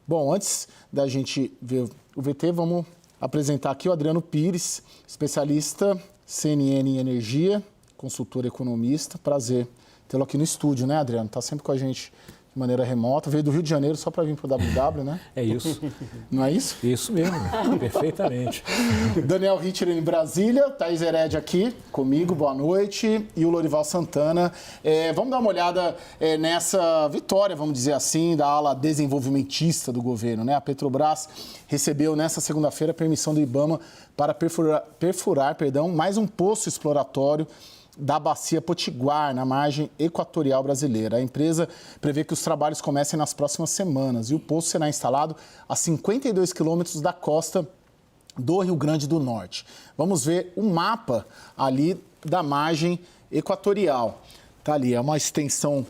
Bom, antes da gente ver o VT, vamos apresentar aqui o Adriano Pires, especialista CNN em energia, consultor economista. Prazer tê-lo aqui no estúdio, né, Adriano? Está sempre com a gente de maneira remota. Veio do Rio de Janeiro só para vir para o WW, né? É isso. Não é isso? Isso mesmo, perfeitamente. Daniel Ritter em Brasília, Thaís Hered aqui comigo, boa noite. E o Lorival Santana. Vamos dar uma olhada nessa vitória, vamos dizer assim, da ala desenvolvimentista do governo, né? A Petrobras recebeu nessa segunda-feira a permissão do IBAMA para perfurar mais um poço exploratório da Bacia Potiguar, na margem equatorial brasileira. A empresa prevê que os trabalhos comecem nas próximas semanas e o poço será instalado a 52 quilômetros da costa do Rio Grande do Norte. Vamos ver o mapa ali da margem equatorial. Tá ali, é uma extensão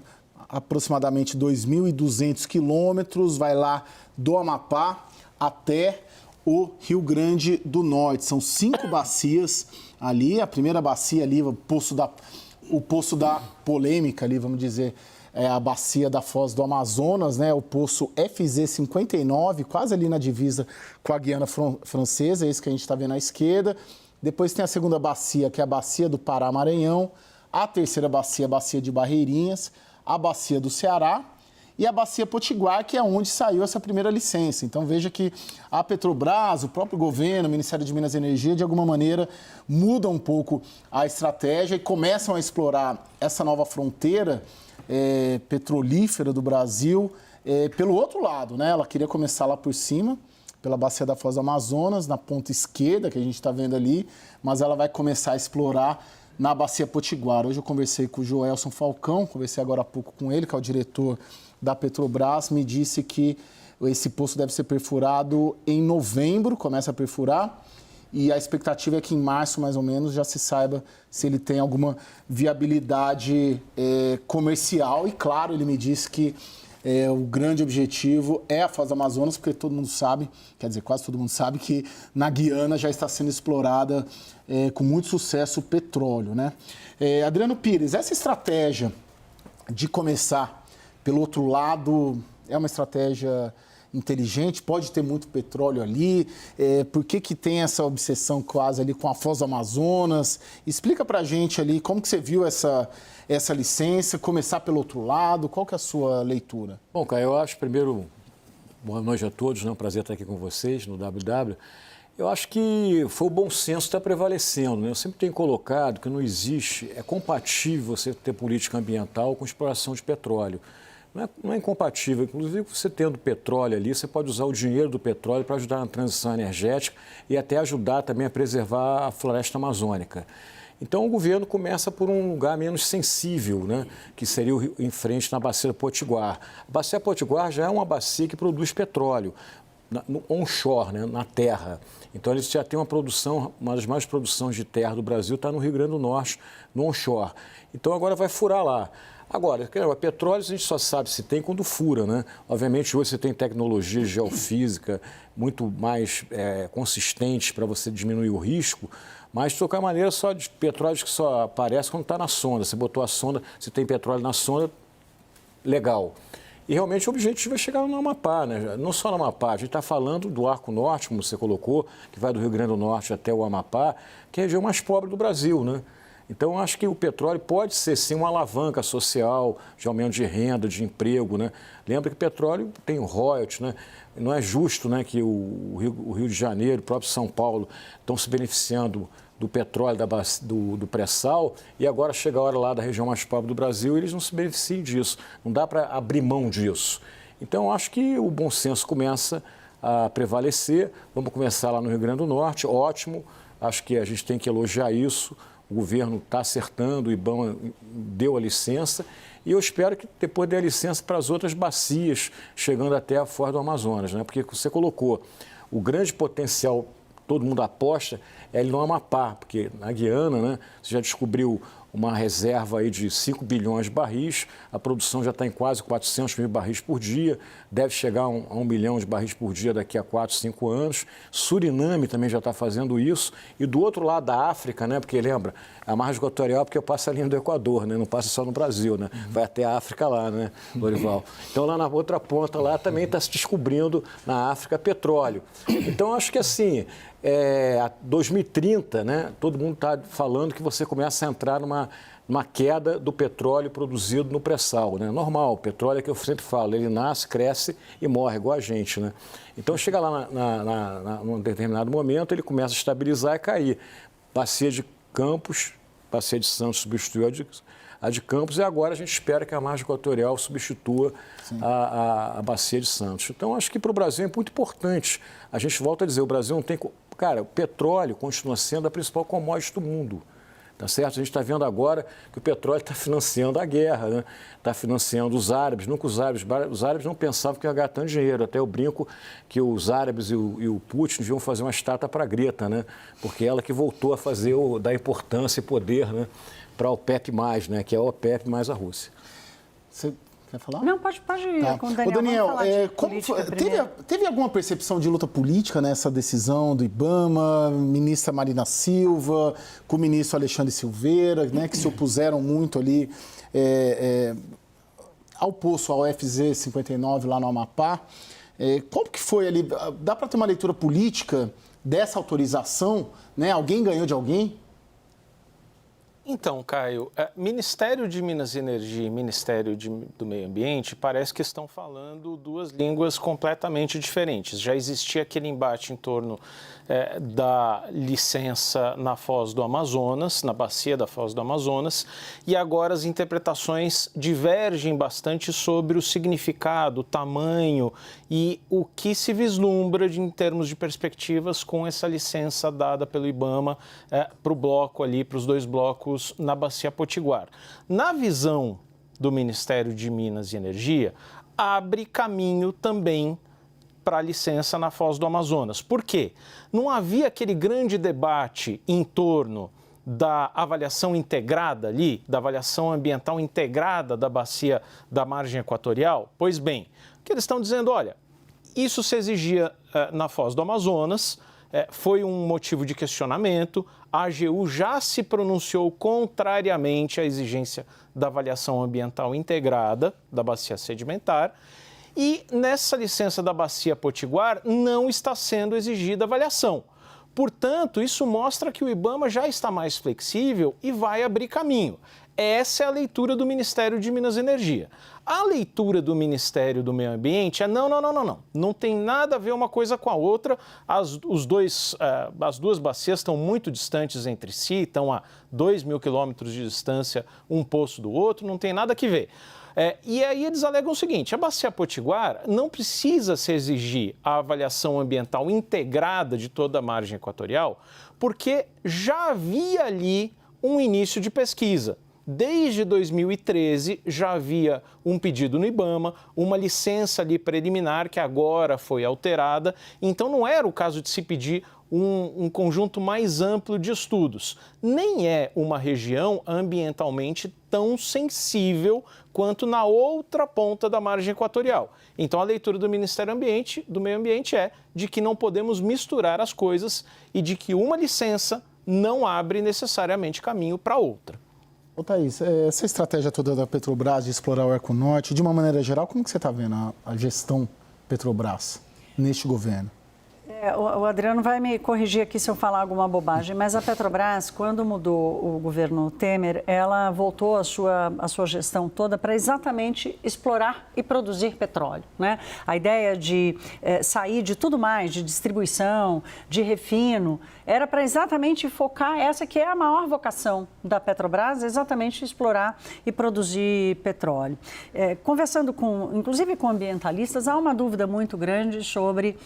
aproximadamente 2.200 quilômetros, vai lá do Amapá até o Rio Grande do Norte. São 5 bacias ali. A primeira bacia ali, o poço da polêmica ali, vamos dizer, é a bacia da Foz do Amazonas, né? O poço FZ59, quase ali na divisa com a Guiana Francesa, é esse que a gente está vendo à esquerda. Depois tem a segunda bacia, que é a bacia do Pará-Maranhão. A terceira bacia, a bacia de Barreirinhas. A bacia do Ceará. E a Bacia Potiguar, que é onde saiu essa primeira licença. Então, veja que a Petrobras, o próprio governo, o Ministério de Minas e Energia, de alguma maneira, mudam um pouco a estratégia e começam a explorar essa nova fronteira petrolífera do Brasil pelo outro lado, né? Ela queria começar lá por cima, pela Bacia da Foz do Amazonas, na ponta esquerda, que a gente está vendo ali, mas ela vai começar a explorar na Bacia Potiguar. Hoje eu conversei com o Joelson Falcão, conversei agora há pouco com ele, que é o diretor da Petrobras, me disse que esse poço deve ser perfurado em novembro, começa a perfurar, e a expectativa é que em março, mais ou menos, já se saiba se ele tem alguma viabilidade comercial. E, claro, ele me disse que o grande objetivo é a Foz do Amazonas, porque todo mundo sabe, quer dizer, quase todo mundo sabe, que na Guiana já está sendo explorada com muito sucesso o petróleo, né? Adriano Pires, essa estratégia de começar pelo outro lado é uma estratégia inteligente? Pode ter muito petróleo ali? Por que tem essa obsessão quase ali com a Foz do Amazonas? Explica pra gente ali como que você viu essa licença, começar pelo outro lado, qual que é a sua leitura? Bom, Caio, eu acho, primeiro, boa noite a todos, é um prazer estar aqui com vocês no WW. Eu acho que foi o bom senso que está prevalecendo, né? Eu sempre tenho colocado que não existe, é compatível você ter política ambiental com exploração de petróleo. Não é incompatível, inclusive você tendo petróleo ali, você pode usar o dinheiro do petróleo para ajudar na transição energética e até ajudar também a preservar a floresta amazônica. Então o governo começa por um lugar menos sensível, né, que seria em frente na Bacia Potiguar. A Bacia Potiguar já é uma bacia que produz petróleo, no onshore, né, na terra. Então eles já têm uma das maiores produções de terra do Brasil está no Rio Grande do Norte, no onshore. Então agora vai furar lá. Agora, petróleo a gente só sabe se tem quando fura, né? Obviamente hoje você tem tecnologia geofísica muito mais consistentes para você diminuir o risco, mas de qualquer maneira só de petróleo que só aparece quando está na sonda. Você botou a sonda, se tem petróleo na sonda, legal. E realmente o objetivo é chegar no Amapá, né? Não só no Amapá, a gente está falando do Arco Norte, como você colocou, que vai do Rio Grande do Norte até o Amapá, que é a região mais pobre do Brasil, né? Então, acho que o petróleo pode ser, sim, uma alavanca social, de aumento de renda, de emprego, né? Lembra que o petróleo tem o royalties, né? Não é justo, né, que o Rio de Janeiro, o próprio São Paulo, estão se beneficiando do petróleo, do pré-sal, e agora chega a hora lá da região mais pobre do Brasil e eles não se beneficiam disso. Não dá para abrir mão disso. Então, acho que o bom senso começa a prevalecer. Vamos começar lá no Rio Grande do Norte, ótimo. Acho que a gente tem que elogiar isso. O governo está acertando, o IBAMA deu a licença e eu espero que depois dê a licença para as outras bacias, chegando até a Foz do Amazonas, né? Porque você colocou o grande potencial, todo mundo aposta, é ele no Amapá, porque na Guiana, né, você já descobriu uma reserva aí de 5 bilhões de barris, a produção já está em quase 400 mil barris por dia, deve chegar a 1 bilhão de barris por dia daqui a 4, 5 anos. Suriname também já está fazendo isso. E do outro lado da África, né, porque lembra, a margem equatorial porque passa a linha do Equador, né, não passa só no Brasil, né, vai até a África lá, né, Lorival. Então lá na outra ponta lá também está se descobrindo na África petróleo. Então acho que assim, 2030, né, todo mundo está falando que você começa a entrar numa queda do petróleo produzido no pré-sal, né? Normal, o petróleo é que eu sempre falo, ele nasce, cresce e morre, igual a gente, né? Então chega lá num determinado momento, ele começa a estabilizar e cair. Bacia de Campos, Bacia de Santos substituiu a de Campos e agora a gente espera que a margem equatorial substitua a Bacia de Santos. Então acho que para o Brasil é muito importante. A gente volta a dizer, o Brasil não tem... Cara, o petróleo continua sendo a principal commodity do mundo. Tá certo? A gente está vendo agora que o petróleo está financiando a guerra, né? Está financiando os árabes. Nunca os árabes não pensavam que ia ganhar tanto dinheiro. Até eu brinco que os árabes e o Putin deviam fazer uma estátua para a Greta, né? Porque ela que voltou a fazer, dar importância e poder, né, para a OPEP+, né? Que é a OPEP mais a Rússia. Você quer falar? Não, pode ir tá. com o Daniel. Ô, Daniel, como teve alguma percepção de luta política nessa decisão do IBAMA, ministra Marina Silva, com o ministro Alexandre Silveira, né, que se opuseram muito ali ao poço, ao FZ-59 lá no Amapá? Como que foi ali? Dá para ter uma leitura política dessa autorização? Né? Alguém ganhou de alguém? Então, Caio, Ministério de Minas e Energia e Ministério do Meio Ambiente parece que estão falando duas línguas completamente diferentes. Já existia aquele embate em torno da licença na Foz do Amazonas, na bacia da Foz do Amazonas, e agora as interpretações divergem bastante sobre o significado, o tamanho e o que se vislumbra em termos de perspectivas com essa licença dada pelo IBAMA para o bloco ali, para os dois blocos na Bacia Potiguar. Na visão do Ministério de Minas e Energia, abre caminho também para a licença na Foz do Amazonas. Por quê? Não havia aquele grande debate em torno da avaliação integrada ali, da avaliação ambiental integrada da bacia da margem equatorial? Pois bem, o que eles estão dizendo, olha, isso se exigia na Foz do Amazonas, foi um motivo de questionamento, a AGU já se pronunciou contrariamente à exigência da avaliação ambiental integrada da bacia sedimentar e nessa licença da Bacia Potiguar não está sendo exigida avaliação. Portanto, isso mostra que o IBAMA já está mais flexível e vai abrir caminho. Essa é a leitura do Ministério de Minas e Energia. A leitura do Ministério do Meio Ambiente é não. Não tem nada a ver uma coisa com a outra. As duas bacias estão muito distantes entre si, estão a 2.000 quilômetros de distância um poço do outro, não tem nada que ver. E aí eles alegam o seguinte, a Bacia Potiguar não precisa se exigir a avaliação ambiental integrada de toda a margem equatorial, porque já havia ali um início de pesquisa. Desde 2013 já havia um pedido no IBAMA, uma licença ali preliminar que agora foi alterada, então não era o caso de se pedir um conjunto mais amplo de estudos. Nem é uma região ambientalmente tão sensível quanto na outra ponta da margem equatorial. Então a leitura do Ministério do Meio Ambiente é de que não podemos misturar as coisas e de que uma licença não abre necessariamente caminho para outra. Ô, Thaís, essa estratégia toda da Petrobras de explorar o Econorte, de uma maneira geral, como que você está vendo a gestão Petrobras neste governo? O Adriano vai me corrigir aqui se eu falar alguma bobagem, mas a Petrobras, quando mudou o governo Temer, ela voltou a sua gestão toda para exatamente explorar e produzir petróleo, né? A ideia de sair de tudo mais, de distribuição, de refino, era para exatamente focar essa que é a maior vocação da Petrobras, exatamente explorar e produzir petróleo. Conversando inclusive com ambientalistas, há uma dúvida muito grande sobre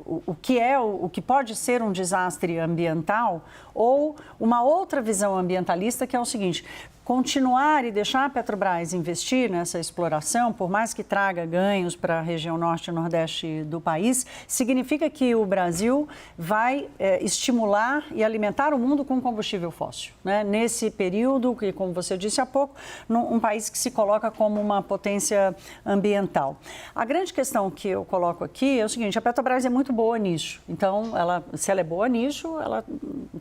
o que pode ser um desastre ambiental ou uma outra visão ambientalista, que é o seguinte: continuar e deixar a Petrobras investir nessa exploração, por mais que traga ganhos para a região norte e nordeste do país, significa que o Brasil vai estimular e alimentar o mundo com combustível fóssil, né? Nesse período, que, como você disse há pouco, um país que se coloca como uma potência ambiental. A grande questão que eu coloco aqui é o seguinte: a Petrobras é muito boa nisso. Então, se ela é boa nisso, ela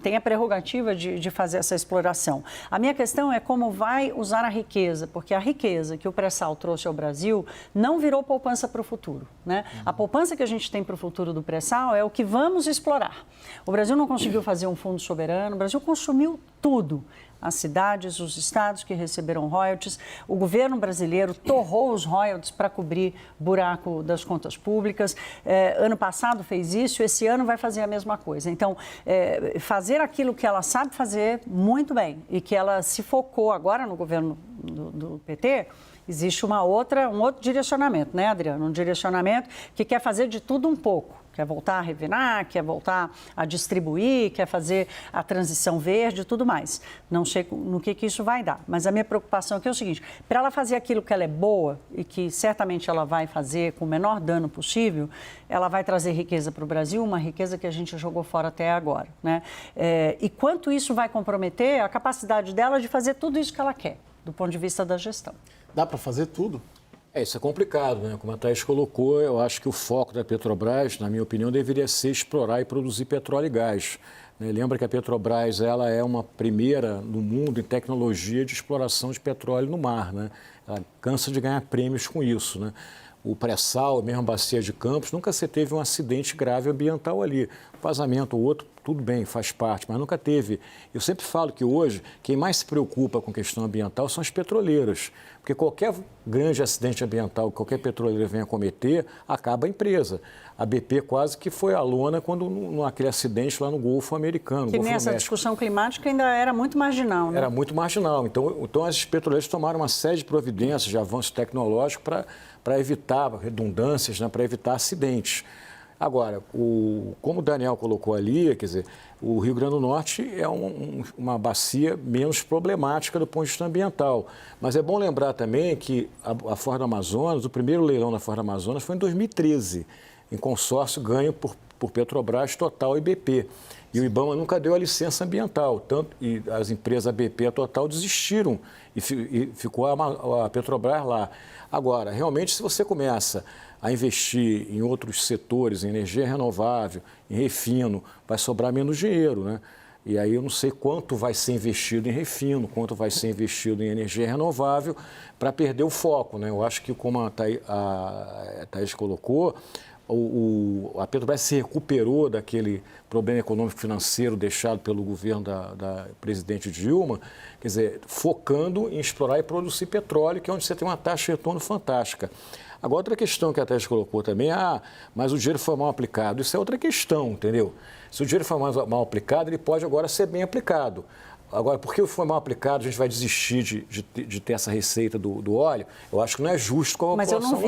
tem a prerrogativa de fazer essa exploração. A minha questão é como vai usar a riqueza, porque a riqueza que o pré-sal trouxe ao Brasil não virou poupança para o futuro, né? A poupança que a gente tem para o futuro do pré-sal é o que vamos explorar. O Brasil não conseguiu fazer um fundo soberano, o Brasil consumiu tudo. As cidades, os estados que receberam royalties, o governo brasileiro torrou os royalties para cobrir buraco das contas públicas. Ano passado fez isso, esse ano vai fazer a mesma coisa. Então, fazer aquilo que ela sabe fazer muito bem e que ela se focou agora no governo do PT, existe um outro direcionamento, né, Adriano? Um direcionamento que quer fazer de tudo um pouco. Quer voltar a refinar, quer voltar a distribuir, quer fazer a transição verde e tudo mais. Não sei no que isso vai dar, mas a minha preocupação aqui é o seguinte: para ela fazer aquilo que ela é boa e que certamente ela vai fazer com o menor dano possível, ela vai trazer riqueza para o Brasil, uma riqueza que a gente jogou fora até agora, né? E quanto isso vai comprometer a capacidade dela de fazer tudo isso que ela quer, do ponto de vista da gestão. Dá para fazer tudo? Isso é complicado, né? Como a Thaís colocou, eu acho que o foco da Petrobras, na minha opinião, deveria ser explorar e produzir petróleo e gás, né? Lembra que a Petrobras ela é uma primeira no mundo em tecnologia de exploração de petróleo no mar, né? Ela cansa de ganhar prêmios com isso, né? O pré-sal, mesmo a bacia de Campos, nunca se teve um acidente grave ambiental ali. Vazamento ou outro, tudo bem, faz parte, mas nunca teve. Eu sempre falo que hoje, quem mais se preocupa com questão ambiental são as petroleiras. Porque qualquer grande acidente ambiental que qualquer petroleira venha cometer, acaba a empresa. A BP quase que foi à lona quando naquele acidente lá no Golfo Americano. Que nessa discussão climática ainda era muito marginal, né? Era muito marginal. Então as petroleiras tomaram uma série de providências de avanço tecnológico para evitar redundâncias, né, para evitar acidentes. Agora, como o Daniel colocou ali, quer dizer, o Rio Grande do Norte é uma bacia menos problemática do ponto de vista ambiental. Mas é bom lembrar também que a Ford Amazonas, o primeiro leilão da Ford Amazonas foi em 2013, em consórcio ganho por Petrobras, Total e BP. E o IBAMA nunca deu a licença ambiental, e as empresas BP e a Total desistiram e ficou a Petrobras lá. Agora, realmente, se você começa a investir em outros setores, em energia renovável, em refino, vai sobrar menos dinheiro, né? E aí eu não sei quanto vai ser investido em refino, quanto vai ser investido em energia renovável para perder o foco, né? Eu acho que, como a Thaís colocou, a Petrobras se recuperou daquele problema econômico-financeiro deixado pelo governo da presidente Dilma, quer dizer, focando em explorar e produzir petróleo, que é onde você tem uma taxa de retorno fantástica. Agora, outra questão que a Thaís colocou também, mas o dinheiro foi mal aplicado. Isso é outra questão, entendeu? Se o dinheiro foi mal aplicado, ele pode agora ser bem aplicado. Agora, porque foi mal aplicado, a gente vai desistir de ter essa receita do óleo? Eu acho que não é justo com a população local. Mas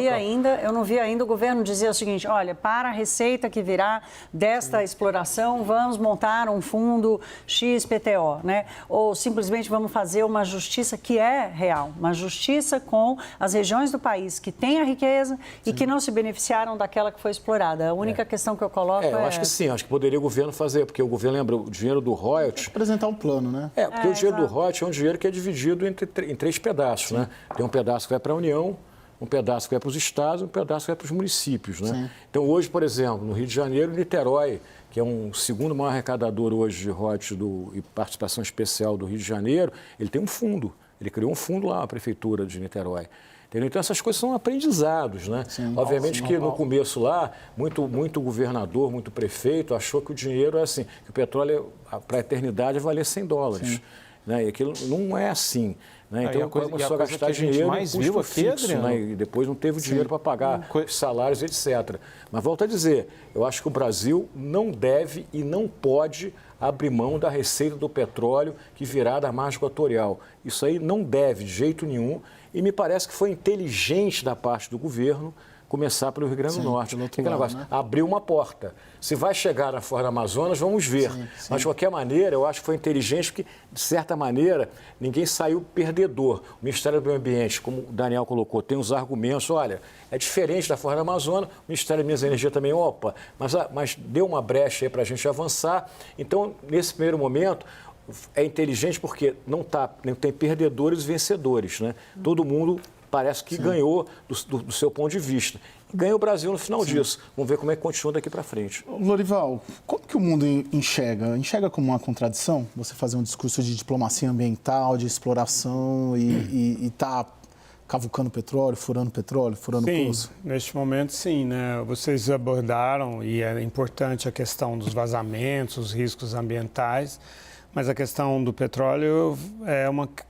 eu não vi ainda o governo dizer o seguinte: olha, para a receita que virá desta exploração, vamos montar um fundo XPTO, né? Ou simplesmente vamos fazer uma justiça que é real, uma justiça com as regiões do país que têm a riqueza e que não se beneficiaram daquela que foi explorada. A única questão que eu coloco eu acho que sim, acho que poderia o governo fazer, porque o governo, lembra, o dinheiro do royalties... Apresentar um plano, né? Porque o dinheiro do royalties é um dinheiro que é dividido em 3 pedaços, né? Tem um pedaço que vai para a União, um pedaço que vai para os estados, um pedaço que vai para os municípios, né? Sim. Então, hoje, por exemplo, no Rio de Janeiro, Niterói, que é o segundo maior arrecadador hoje de royalties e participação especial do Rio de Janeiro, ele tem um fundo. Ele criou um fundo lá, a Prefeitura de Niterói. Entendeu? Então, essas coisas são aprendizados, né? Sim, obviamente que no começo lá, muito governador, muito prefeito achou que o dinheiro é assim, que o petróleo para a eternidade valia $100, né? E aquilo não é assim, né? Então, começou a gastar dinheiro em custo fixo, né? E depois não teve dinheiro para pagar os salários, etc. Mas volto a dizer, eu acho que o Brasil não deve e não pode abrir mão da receita do petróleo que virá da margem equatorial. Isso aí não deve, de jeito nenhum. E me parece que foi inteligente da parte do governo começar pelo Rio Grande do Norte. pelo outro Aquele lado, negócio, né? Abriu uma porta. Se vai chegar na Foz do Amazonas, vamos ver. Mas, de qualquer maneira, eu acho que foi inteligente porque, de certa maneira, ninguém saiu perdedor. O Ministério do Meio Ambiente, como o Daniel colocou, tem os argumentos, olha, é diferente da Foz do Amazonas, o Ministério de Minas e Energia também, mas deu uma brecha aí para a gente avançar. Então, nesse primeiro momento, é inteligente porque não tem perdedores e vencedores, né? Todo mundo parece que ganhou do seu ponto de vista. E ganha o Brasil no final disso. Vamos ver como é que continua daqui para frente. Lorival, como que o mundo enxerga? Enxerga como uma contradição você fazer um discurso de diplomacia ambiental, de exploração e tá cavucando petróleo, furando poço? Sim, neste momento sim, né? Vocês abordaram, e é importante a questão dos vazamentos, os riscos ambientais, mas a questão do petróleo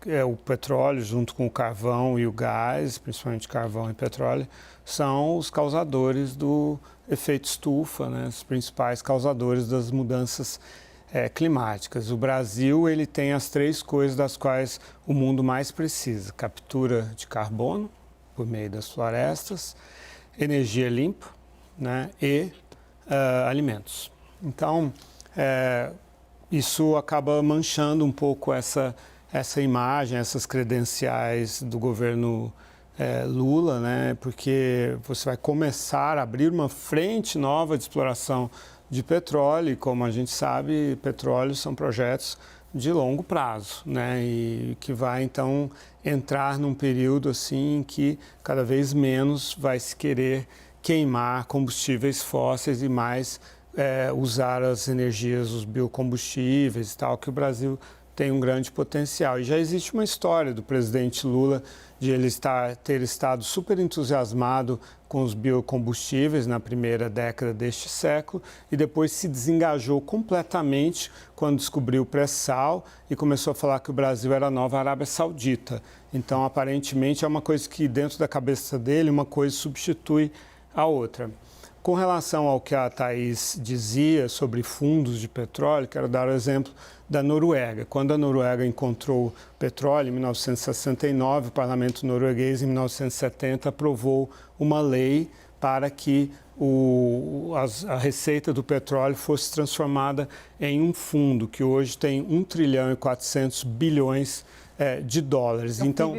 é o petróleo junto com o carvão e o gás, principalmente carvão e petróleo, são os causadores do efeito estufa, né? Os principais causadores das mudanças climáticas. O Brasil ele tem as 3 coisas das quais o mundo mais precisa: captura de carbono por meio das florestas, energia limpa, né? E alimentos. Então, isso acaba manchando um pouco essa imagem, essas credenciais do governo Lula, né? Porque você vai começar a abrir uma frente nova de exploração de petróleo, e como a gente sabe, petróleo são projetos de longo prazo, né? E que vai então entrar num período assim em que cada vez menos vai se querer queimar combustíveis fósseis e mais usar as energias, os biocombustíveis e tal, que o Brasil tem um grande potencial. E já existe uma história do presidente Lula de ele ter estado super entusiasmado com os biocombustíveis na primeira década deste século e depois se desengajou completamente quando descobriu o pré-sal e começou a falar que o Brasil era a nova Arábia Saudita. Então, aparentemente, é uma coisa que dentro da cabeça dele, uma coisa substitui a outra. Com relação ao que a Thaís dizia sobre fundos de petróleo, quero dar o exemplo da Noruega. Quando a Noruega encontrou petróleo em 1969, o parlamento norueguês, em 1970, aprovou uma lei para que a receita do petróleo fosse transformada em um fundo que hoje tem 1 trilhão e 400 bilhões de dólares. Então,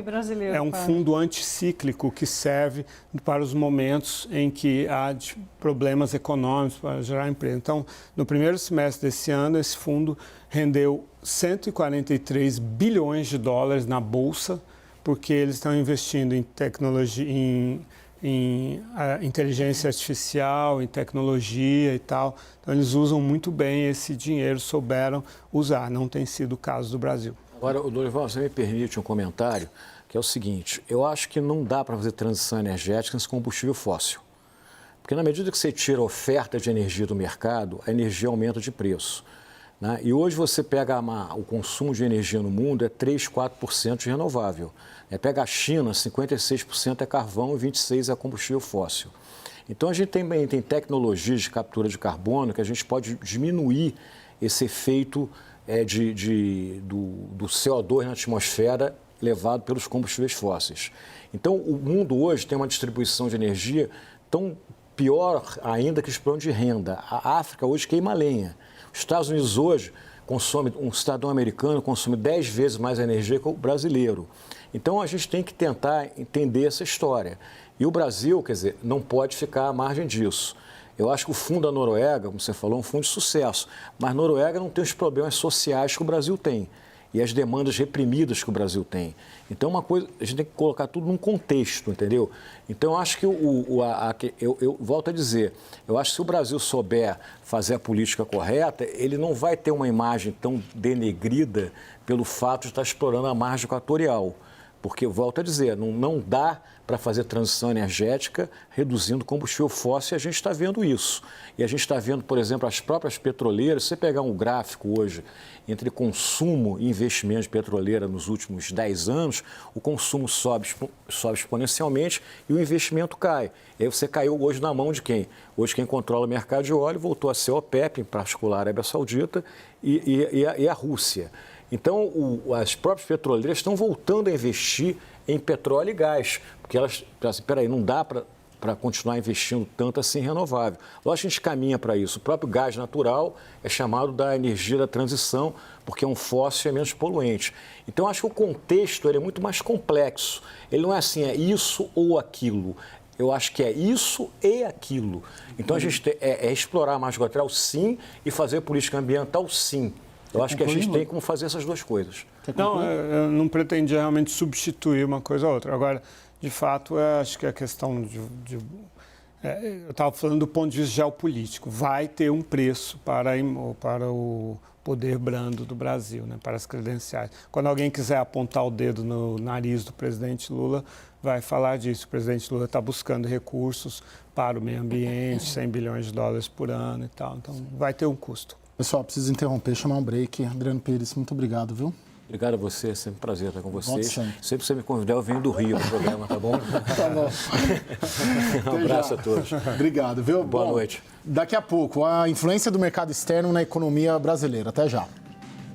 é um fundo anticíclico que serve para os momentos em que há problemas econômicos para gerar emprego. Então, no primeiro semestre desse ano, esse fundo rendeu 143 bilhões de dólares na Bolsa, porque eles estão investindo em tecnologia, em inteligência artificial, em tecnologia e tal. Então, eles usam muito bem esse dinheiro, souberam usar. Não tem sido o caso do Brasil. Agora, Lorival, você me permite um comentário, que é o seguinte: eu acho que não dá para fazer transição energética nesse combustível fóssil. Porque na medida que você tira a oferta de energia do mercado, a energia aumenta de preço, né? E hoje você pega o consumo de energia no mundo é 3, 4% de renovável. Pega a China, 56% é carvão e 26% é combustível fóssil. Então a gente também tem tecnologias de captura de carbono que a gente pode diminuir esse efeito do CO2 na atmosfera levado pelos combustíveis fósseis. Então, o mundo hoje tem uma distribuição de energia tão pior ainda que os problemas de renda. A África hoje queima lenha. Os Estados Unidos hoje um cidadão americano consome 10 vezes mais energia que o brasileiro. Então, a gente tem que tentar entender essa história. E o Brasil, quer dizer, não pode ficar à margem disso. Eu acho que o fundo da Noruega, como você falou, é um fundo de sucesso. Mas a Noruega não tem os problemas sociais que o Brasil tem e as demandas reprimidas que o Brasil tem. Então, uma coisa, a gente tem que colocar tudo num contexto, entendeu? Então, eu acho que eu volto a dizer, eu acho que se o Brasil souber fazer a política correta, ele não vai ter uma imagem tão denegrida pelo fato de estar explorando a margem equatorial. Porque, eu volto a dizer, não dá para fazer transição energética reduzindo combustível fóssil, e a gente está vendo isso. E a gente está vendo, por exemplo, as próprias petroleiras, se você pegar um gráfico hoje entre consumo e investimento de petroleira nos últimos 10 anos, o consumo sobe exponencialmente e o investimento cai. E aí você caiu hoje na mão de quem? Hoje quem controla o mercado de óleo voltou a ser a OPEP, em particular a Arábia Saudita e a Rússia. Então, as próprias petroleiras estão voltando a investir em petróleo e gás, porque elas, espera aí, não dá para para continuar investindo tanto assim em renovável. Lógico que a gente caminha para isso. O próprio gás natural é chamado da energia da transição, porque é um fóssil e é menos poluente. Então, acho que o contexto ele é muito mais complexo. Ele não é assim, é isso ou aquilo. Eu acho que é isso e aquilo. Então, a gente é explorar a margem equatorial, sim, e fazer política ambiental, sim. Eu acho que a gente tem como fazer essas duas coisas. Não, eu não pretendia realmente substituir uma coisa a outra. Agora, de fato, eu acho que a questão eu estava falando do ponto de vista geopolítico. Vai ter um preço para o poder brando do Brasil, né, para as credenciais. Quando alguém quiser apontar o dedo no nariz do presidente Lula, vai falar disso. O presidente Lula está buscando recursos para o meio ambiente, 100 bilhões de dólares por ano e tal. Então, vai ter um custo. Pessoal, preciso interromper, chamar um break. Adriano Pires, muito obrigado, viu? Obrigado a você, é sempre um prazer estar com vocês. Sempre que você me convidar, eu venho do Rio pro programa, tá bom? Tá bom. Um abraço a todos. Obrigado, viu? Boa noite. Daqui a pouco, a influência do mercado externo na economia brasileira. Até já.